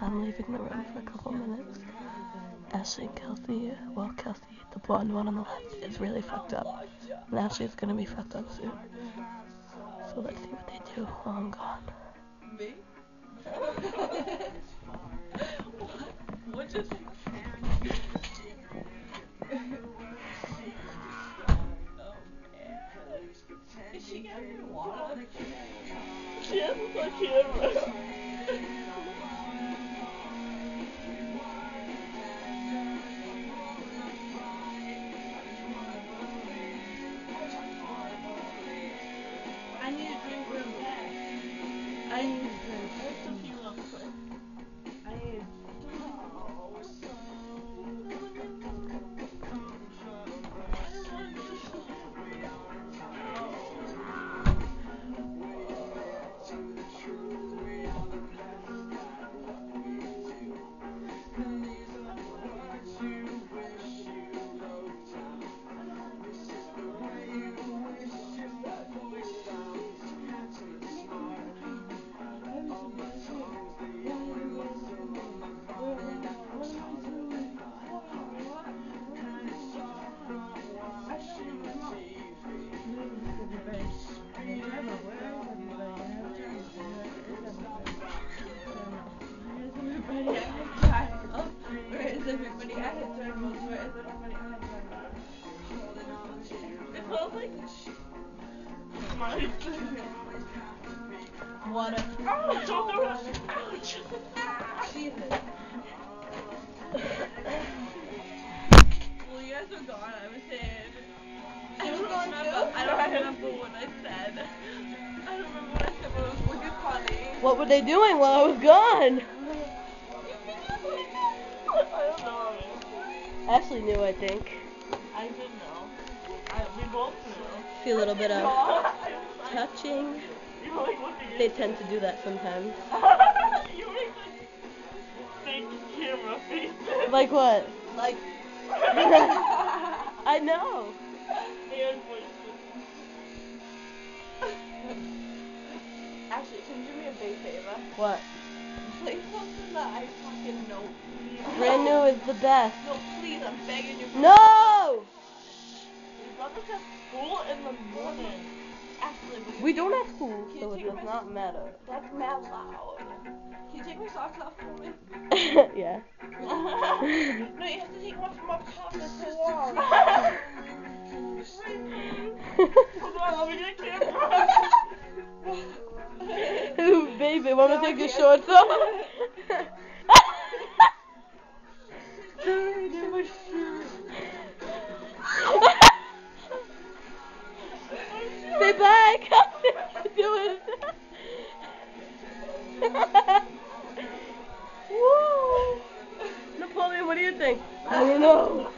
I'm leaving the room for a couple minutes. Ashley and Kelsey, well, Kelsey, the blonde one on the left, is really fucked up. And Ashley's gonna be fucked up soon. So let's see what they do while I'm gone. Me? What just... Is she getting water? She has a camera. I need a drink real bad. I need a drink. There's some people up there. I need everybody I had thermals. Where is everybody I had thermals? It smells like water. Ouch! Ouch! Jesus. Well, you guys were gone. I was saying. I don't remember what I said. I don't remember what I said, but it was looking funny. What were they doing while I was gone? I don't know. Ashley knew, I think. I didn't know. We both knew. See a little bit of touching. They tend to do that sometimes. You make like fake camera faces. Like what? Like. I know. And voices. Actually, can you do me a big favor? What? Play something that I fucking know. Please. Brand New is the best. No, please, I'm begging you. No! Your brother has school in the morning. Actually, We don't have school, Can so you it take does my- not matter. That's mad loud. Can you take my socks off for me? Yeah. No, you have to take them off from up top. They're so long. Hold on, let me get a camera. Ooh, baby, wanna take your shorts off? Say bye, Kelsey. Do it. Woo! Napoleon, what do you think? I don't know.